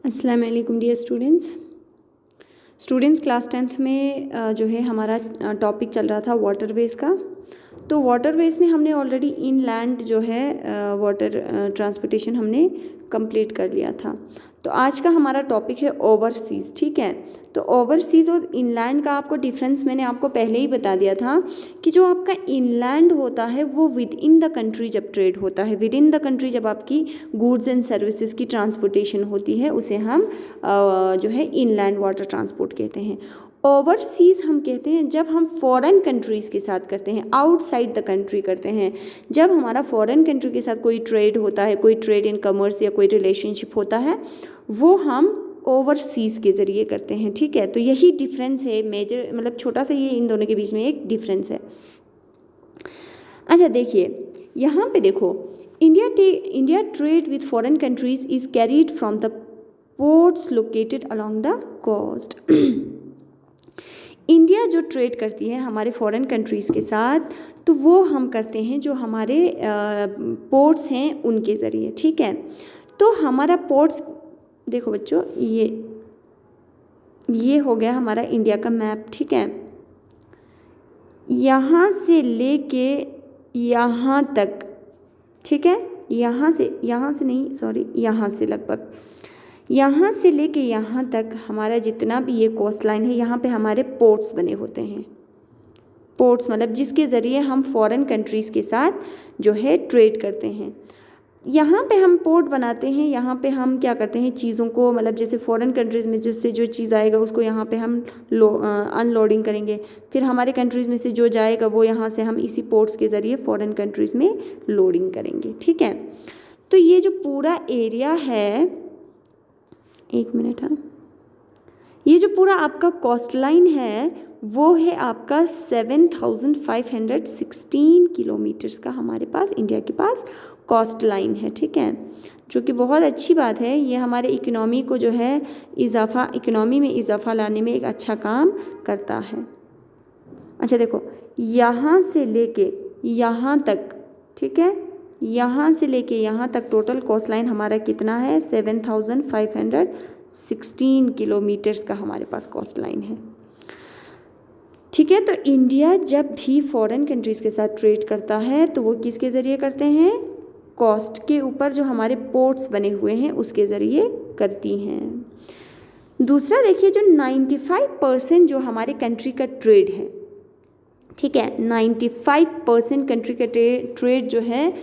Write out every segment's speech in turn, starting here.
अस्सलाम वालेकुम dear students class 10th में जो है हमारा टॉपिक चल रहा था वाटरवेज़ का। तो वाटरवेज़ में हमने ऑलरेडी इनलैंड जो है वाटर ट्रांसपोर्टेशन हमने कंप्लीट कर लिया था। तो आज का हमारा टॉपिक है ओवरसीज़। ठीक है, तो ओवरसीज़ और इनलैंड का आपको डिफरेंस मैंने आपको पहले ही बता दिया था कि जो आपका इनलैंड होता है वो विद इन द कंट्री जब ट्रेड होता है, विद इन द कंट्री जब आपकी गुड्स एंड सर्विसेज की ट्रांसपोर्टेशन होती है उसे हम जो है इनलैंड वाटर ट्रांसपोर्ट कहते हैं। ओवरसीज़ हम कहते हैं जब हम फॉरेन कंट्रीज़ के साथ करते हैं, आउटसाइड द कंट्री करते हैं। जब हमारा फॉरेन कंट्री के साथ कोई ट्रेड होता है, कोई ट्रेड इन कमर्स या कोई रिलेशनशिप होता है, वो हम ओवरसीज़ के ज़रिए करते हैं। ठीक है, तो यही डिफरेंस है मेजर, मतलब छोटा सा ये इन दोनों के बीच में एक डिफरेंस है। अच्छा देखिए, यहाँ पे देखो, India trade with foreign countries is carried from the ports located along the coast. India जो ट्रेड करती है हमारे फॉरेन कंट्रीज़ के साथ, तो वो हम करते हैं जो हमारे पोर्ट्स हैं उनके ज़रिए। ठीक है, तो हमारा पोर्ट्स देखो बच्चों, ये हो गया हमारा इंडिया का मैप। ठीक है, यहाँ से लेके यहाँ तक, ठीक है, यहाँ से नहीं, सॉरी, यहाँ से लगभग यहाँ से लेके यहाँ तक हमारा जितना भी ये कोस्ट लाइन है, यहाँ पे हमारे पोर्ट्स बने होते हैं। पोर्ट्स मतलब जिसके ज़रिए हम फॉरेन कंट्रीज़ के साथ जो है ट्रेड करते हैं। यहाँ पे हम पोर्ट बनाते हैं, यहाँ पे हम क्या करते हैं, चीज़ों को, मतलब जैसे फॉरेन कंट्रीज़ में जिससे जो चीज़ आएगा उसको यहाँ पे हम अनलोडिंग करेंगे, फिर हमारे कंट्रीज़ में से जो जाएगा वो यहाँ से हम इसी पोर्ट्स के ज़रिए फॉरेन कंट्रीज़ में लोडिंग करेंगे। ठीक है, तो ये जो पूरा एरिया है, एक मिनट, हाँ, ये जो पूरा आपका कोस्ट लाइन है वो है आपका 7516 किलोमीटर्स का हमारे पास इंडिया के पास कोस्ट लाइन है। ठीक है, जो कि बहुत अच्छी बात है। ये हमारे इकोनॉमी को जो है इकोनॉमी में इजाफा लाने में एक अच्छा काम करता है। अच्छा देखो, यहाँ से लेके यहाँ तक, ठीक है, यहाँ से लेके यहाँ तक टोटल कोस्ट लाइन हमारा कितना है, 7516 किलोमीटर्स का हमारे पास कोस्ट लाइन है। ठीक है, तो इंडिया जब भी फॉरेन कंट्रीज़ के साथ ट्रेड करता है तो वो किसके ज़रिए करते हैं, कोस्ट के ऊपर जो हमारे पोर्ट्स बने हुए हैं उसके ज़रिए करती हैं। दूसरा देखिए, जो 95% जो हमारे कंट्री का ट्रेड है, ठीक है, 95% कंट्री का ट्रेड जो है,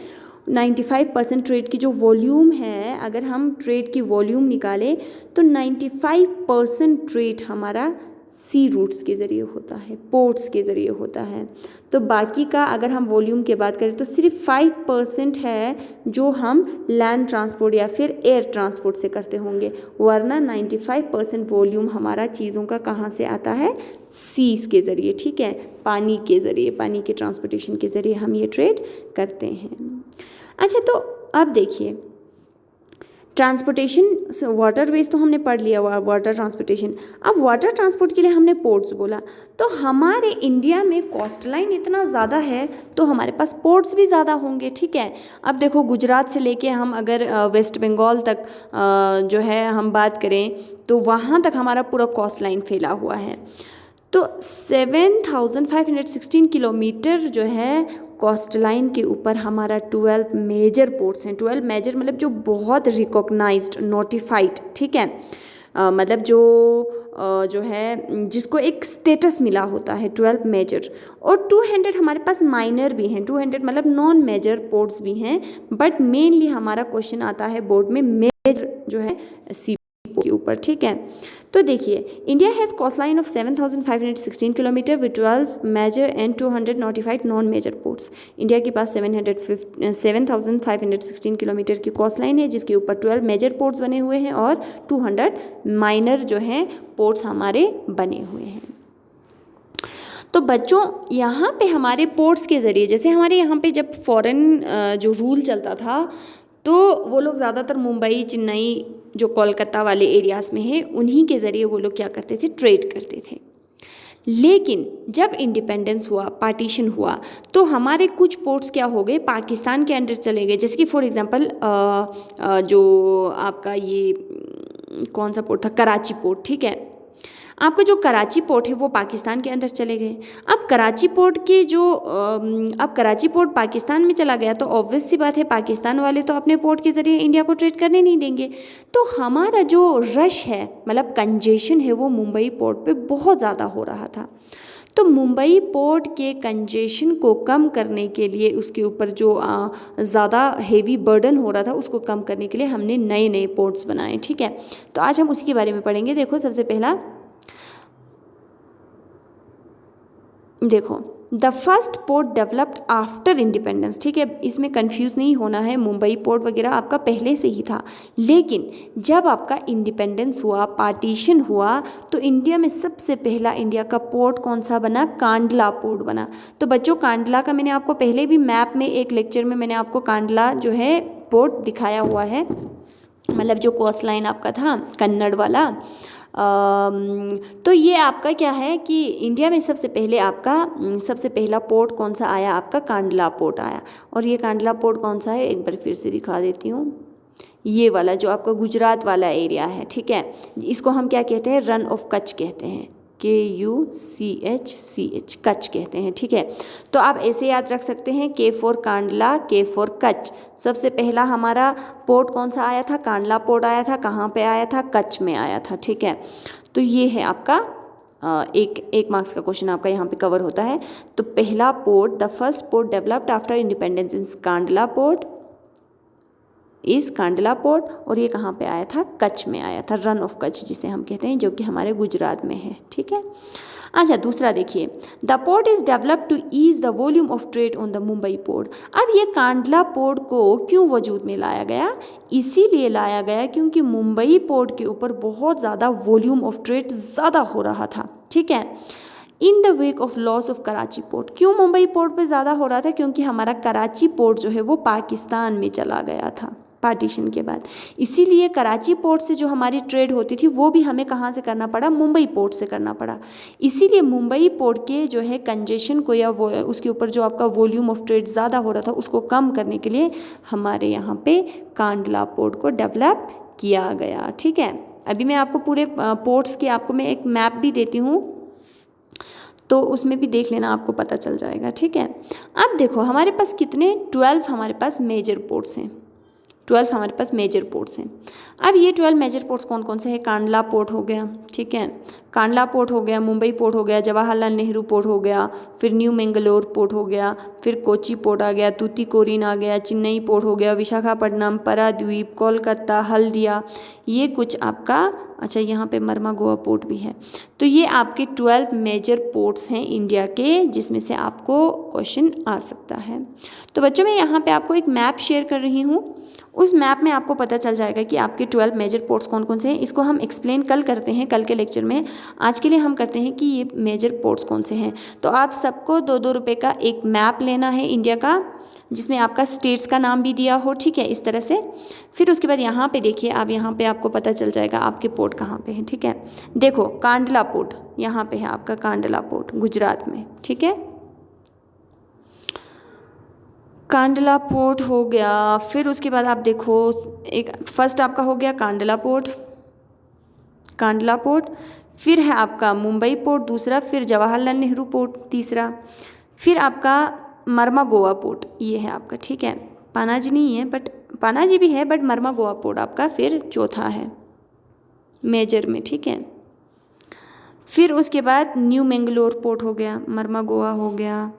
95% ट्रेड की जो वॉल्यूम है, अगर हम ट्रेड की वॉल्यूम निकालें तो 95% ट्रेड हमारा सी रूट्स के ज़रिए होता है, पोर्ट्स के ज़रिए होता है। तो बाकी का अगर हम वॉल्यूम की बात करें तो सिर्फ 5% है जो हम लैंड ट्रांसपोर्ट या फिर एयर ट्रांसपोर्ट से करते होंगे, वरना 95% वॉल्यूम हमारा चीज़ों का कहाँ से आता है, सीज़ के ज़रिए। ठीक है, पानी के ज़रिए, पानी के ट्रांसपोर्टेशन के ज़रिए हम ये ट्रेड करते हैं। अच्छा, तो अब देखिए, ट्रांसपोर्टेशन, वाटरवेज तो हमने पढ़ लिया, वाटर ट्रांसपोर्टेशन। अब वाटर ट्रांसपोर्ट के लिए हमने पोर्ट्स बोला, तो हमारे इंडिया में कोस्ट लाइन इतना ज़्यादा है तो हमारे पास पोर्ट्स भी ज़्यादा होंगे। ठीक है, अब देखो, गुजरात से लेके हम अगर वेस्ट बंगाल तक जो है हम बात करें तो वहाँ तक हमारा पूरा कोस्ट लाइन फैला हुआ है। तो 7516 किलोमीटर जो है कोस्ट लाइन के ऊपर हमारा 12 मेजर पोर्ट्स हैं। 12 मेजर मतलब जो बहुत रिकॉग्नाइज्ड, नोटिफाइड, ठीक है, मतलब जो है जिसको एक स्टेटस मिला होता है, 12 मेजर। और 200 हमारे पास माइनर भी हैं, 200 मतलब नॉन मेजर पोर्ट्स भी हैं, बट मेनली हमारा क्वेश्चन आता है बोर्ड में मेजर जो है सी के ऊपर। ठीक है, तो देखिए, India has coast line of 7516 kilometre with 12 major and 200 notified non major ports. India के पास 7516 किलोमीटर की कोस्ट लाइन है जिसके ऊपर 12 मेजर पोर्ट्स बने हुए हैं और 200 माइनर जो हैं पोर्ट्स हमारे बने हुए हैं। तो बच्चों, यहाँ पे हमारे पोर्ट्स के ज़रिए, जैसे हमारे यहाँ पे जब फॉरेन जो रूल चलता था तो वो लोग ज़्यादातर मुंबई, चेन्नई, जो कोलकाता वाले एरियाज़ में है, उन्हीं के ज़रिए वो लोग क्या करते थे, ट्रेड करते थे। लेकिन जब इंडिपेंडेंस हुआ, पार्टीशन हुआ, तो हमारे कुछ पोर्ट्स क्या हो गए, पाकिस्तान के अंडर चले गए। जैसे कि फॉर एग्जांपल जो आपका ये कौन सा पोर्ट था, कराची पोर्ट, ठीक है। आपका जो कराची पोर्ट है वो पाकिस्तान के अंदर चले गए। अब कराची पोर्ट के जो अब कराची पोर्ट पाकिस्तान में चला गया तो ऑब्वियस सी बात है पाकिस्तान वाले तो अपने पोर्ट के ज़रिए इंडिया को ट्रेड करने नहीं देंगे। तो हमारा जो रश है, मतलब कंजेशन है, वो मुंबई पोर्ट पे बहुत ज़्यादा हो रहा था। तो मुंबई पोर्ट के कंजेशन को कम करने के लिए, उसके ऊपर जो ज़्यादा हेवी बर्डन हो रहा था उसको कम करने के लिए हमने नए नए पोर्ट्स बनाए, ठीक है। तो आज हम उसी के बारे में पढ़ेंगे। देखो सबसे पहला देखो, the first port developed after independence, ठीक है। इसमें कंफ्यूज नहीं होना है, मुंबई पोर्ट वगैरह आपका पहले से ही था, लेकिन जब आपका इंडिपेंडेंस हुआ, पार्टीशन हुआ, तो इंडिया में सबसे पहला इंडिया का पोर्ट कौन सा बना, कांडला पोर्ट बना। तो बच्चों कांडला का मैंने आपको पहले भी मैप में एक लेक्चर में मैंने आपको कांडला जो है पोर्ट दिखाया हुआ है, मतलब जो कोस्ट लाइन आपका था कन्नड़ वाला। तो ये आपका क्या है कि इंडिया में सबसे पहले आपका सबसे पहला पोर्ट कौन सा आया, आपका कांडला पोर्ट आया। और ये कांडला पोर्ट कौन सा है, एक बार फिर से दिखा देती हूँ। ये वाला जो आपका गुजरात वाला एरिया है, ठीक है। इसको हम क्या कहते हैं, रन ऑफ कच्छ कहते हैं, KUCHCH, कच्छ कहते हैं, ठीक है। तो आप ऐसे याद रख सकते हैं, K for Kandla, K for Kutch. सबसे पहला हमारा पोर्ट कौन सा आया था, कांडला पोर्ट आया था। कहाँ पे आया था, कच्छ में आया था, ठीक है। तो ये है आपका एक मार्क्स का क्वेश्चन आपका यहाँ पे कवर होता है। तो पहला port, the first port developed after independence in Kandla port इस कांडला पोर्ट, और ये कहाँ पे आया था, कच्छ में आया था, रन ऑफ कच्छ जिसे हम कहते हैं, जो कि हमारे गुजरात में है, ठीक है। अच्छा दूसरा देखिए, the port is developed to ease the volume of trade on the Mumbai port. अब ये कांडला पोर्ट को क्यों वजूद में लाया गया, इसीलिए लाया गया क्योंकि मुंबई पोर्ट के ऊपर बहुत ज़्यादा वॉल्यूम ऑफ ट्रेड ज़्यादा हो रहा था, ठीक है। In the wake of loss of Karachi port, क्यों मुंबई पोर्ट पे ज़्यादा हो रहा था, क्योंकि हमारा कराची पोर्ट जो है वो पाकिस्तान में चला गया था पार्टीशन के बाद। इसीलिए कराची पोर्ट से जो हमारी ट्रेड होती थी वो भी हमें कहाँ से करना पड़ा, मुंबई पोर्ट से करना पड़ा। इसीलिए मुंबई पोर्ट के जो है कंजेशन को या वो उसके ऊपर जो आपका वॉल्यूम ऑफ ट्रेड ज़्यादा हो रहा था उसको कम करने के लिए हमारे यहाँ पे कांडला पोर्ट को डेवलप किया गया, ठीक है। अभी मैं आपको पूरे पोर्ट्स के आपको मैं एक मैप भी देती हूँ, तो उसमें भी देख लेना, आपको पता चल जाएगा, ठीक है। अब देखो हमारे पास कितने 12 हमारे पास मेजर पोर्ट्स हैं, 12 हमारे पास मेजर पोर्ट्स हैं। अब ये 12 मेजर पोर्ट्स कौन कौन से हैं, कांडला पोर्ट हो गया, ठीक है, कांडला पोर्ट हो गया, मुंबई पोर्ट हो गया, जवाहरलाल नेहरू पोर्ट हो गया, फिर न्यू मैंगलोर पोर्ट हो गया, फिर कोची पोर्ट आ गया, तूतीकोरिन आ गया, चेन्नई पोर्ट हो गया, विशाखापट्टनम, पारादीप, कोलकाता, हल्दिया, ये कुछ आपका, अच्छा यहाँ पे मर्मागोआ पोर्ट भी है। तो ये आपके 12 मेजर पोर्ट्स हैं इंडिया के, जिसमें से आपको क्वेश्चन आ सकता है। तो बच्चों मैं यहाँ पे आपको एक मैप शेयर कर रही हूँ, उस मैप में आपको पता चल जाएगा कि आपके 12 मेजर पोर्ट्स कौन कौन से हैं। इसको हम एक्सप्लेन कल करते हैं, कल के लेक्चर में। आज के लिए हम करते हैं कि ये मेजर पोर्ट्स कौन से हैं। तो आप सबको 2-2 रुपये का एक मैप लेना है इंडिया का, जिसमें आपका स्टेट्स का नाम भी दिया हो, ठीक है, इस तरह से। फिर उसके बाद यहाँ पे देखिए, आप यहाँ पे आपको पता चल जाएगा आपके पोर्ट कहाँ पे है, ठीक है। देखो कांडला पोर्ट यहाँ पे है आपका, कांडला पोर्ट गुजरात में, ठीक है, कांडला पोर्ट हो गया। फिर उसके बाद आप देखो, एक फर्स्ट आपका हो गया कांडला पोर्ट, कांडला पोर्ट, फिर है आपका मुंबई पोर्ट दूसरा, फिर जवाहरलाल नेहरू पोर्ट तीसरा, फिर आपका मर्मागोआ पोर्ट ये है आपका, ठीक है। पानाजी नहीं है, बट पानाजी भी है, बट मर्मागोआ पोर्ट आपका फिर चौथा है मेजर में, ठीक है। फिर उसके बाद न्यू मैंगलोर पोर्ट हो गया, मर्मागोआ हो गया,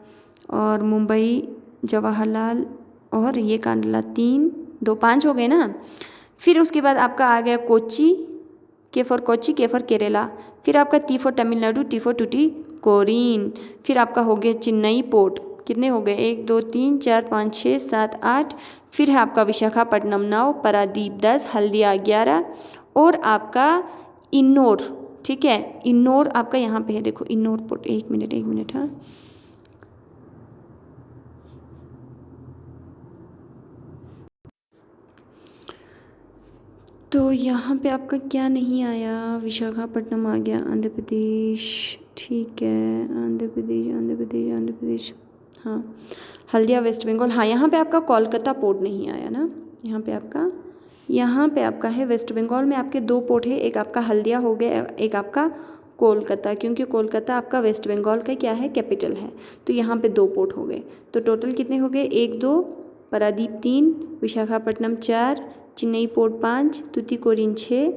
और मुंबई, जवाहरलाल, और ये कांडला, 3 2 5 हो गए ना। फिर उसके बाद आपका आ गया कोची, के फॉर कोची, के फॉर केरला, फिर आपका T for Tamil Nadu, T for Tuticorin, फिर आपका हो गया चेन्नई पोर्ट, कितने हो गए, 1 2 3 4 5 6 7 8, फिर है आपका विशाखापट्टनम 9, पारादीप 10, हल्दिया 11, और आपका इन्नौर, ठीक है, इन्नौर आपका यहाँ पे है, देखो इन्नौर पोर्ट, एक मिनट हाँ, तो यहाँ पे आपका क्या नहीं आया, विशाखापट्टनम आ गया, आंध्र प्रदेश, ठीक है, आंध्र प्रदेश, हाँ, हल्दिया वेस्ट बंगाल, हाँ, यहाँ पे आपका कोलकाता पोर्ट नहीं आया ना, यहाँ पे आपका यहाँ पे आपका है वेस्ट बंगाल में आपके 2 पोर्ट है, एक आपका हल्दिया हो गया, एक आपका कोलकाता, क्योंकि कोलकाता आपका वेस्ट बंगाल का क्या है, कैपिटल है। तो यहाँ पे 2 पोर्ट हो गए। तो टोटल कितने हो गए, 1 2, पारादीप 3, विशाखापट्टनम 4, चेन्नई पोर्ट 5, तूतीकोरिन 6,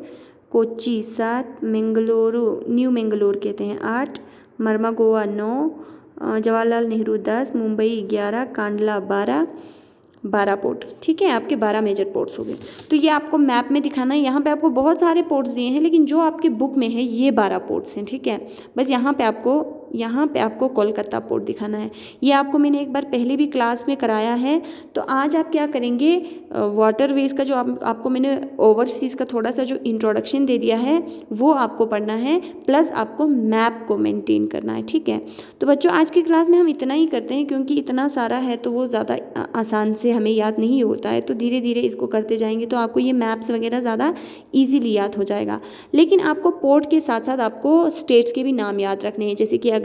कोच्चि 7, मंगलुरु न्यू मंगलोर कहते हैं 8, मर्मागोआ 9, जवाहरलाल नेहरू 10, मुंबई 11, कांडला 12 पोर्ट। ठीक है, आपके 12 मेजर पोर्ट्स हो गए। तो ये आपको मैप में दिखाना है। यहाँ पे आपको बहुत सारे पोर्ट्स दिए हैं, लेकिन जो आपके बुक में है ये 12 पोर्ट्स हैं। ठीक है, बस यहाँ पे आपको कोलकाता पोर्ट दिखाना है। ये आपको मैंने एक बार पहले भी क्लास में कराया है। तो आज आप क्या करेंगे, वाटरवेज का जो आपको मैंने ओवरसीज़ का थोड़ा सा जो इंट्रोडक्शन दे दिया है वो आपको पढ़ना है, प्लस आपको मैप को मेंटेन करना है। ठीक है, तो बच्चों आज की क्लास में हम इतना ही करते हैं, क्योंकि इतना सारा है तो वो ज़्यादा आसान से हमें याद नहीं होता है। तो धीरे धीरे इसको करते जाएंगे तो आपको ये मैप्स वगैरह ज़्यादा ईजीली याद हो जाएगा। लेकिन आपको पोर्ट के साथ साथ आपको स्टेट्स के भी नाम याद रखने हैं। जैसे कि अगर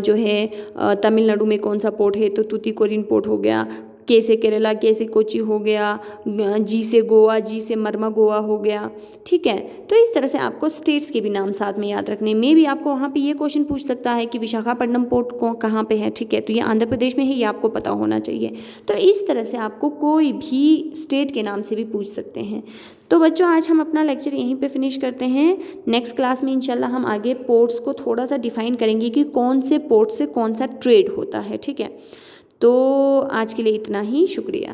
जो है तमिलनाडु में कौन सा पोर्ट है, तो तूतीकोरिन पोर्ट हो गया। के से केरला, के से कोच्चि हो गया, जी से गोवा, जी से मर्मागोआ हो गया। ठीक है, तो इस तरह से आपको स्टेट्स के भी नाम साथ में याद रखने में भी आपको वहाँ पे ये क्वेश्चन पूछ सकता है कि विशाखापट्टनम पोर्ट कहाँ पे है। ठीक है, तो ये आंध्र प्रदेश में है, ये आपको पता होना चाहिए। तो इस तरह से आपको कोई भी स्टेट के नाम से भी पूछ सकते हैं। तो बच्चों आज हम अपना लेक्चर यहीं पे फिनिश करते हैं। नेक्स्ट क्लास में इंशाल्लाह हम आगे पोर्ट्स को थोड़ा सा डिफाइन करेंगे कि कौन से पोर्ट से कौन सा ट्रेड होता है। ठीक है, तो आज के लिए इतना ही, शुक्रिया।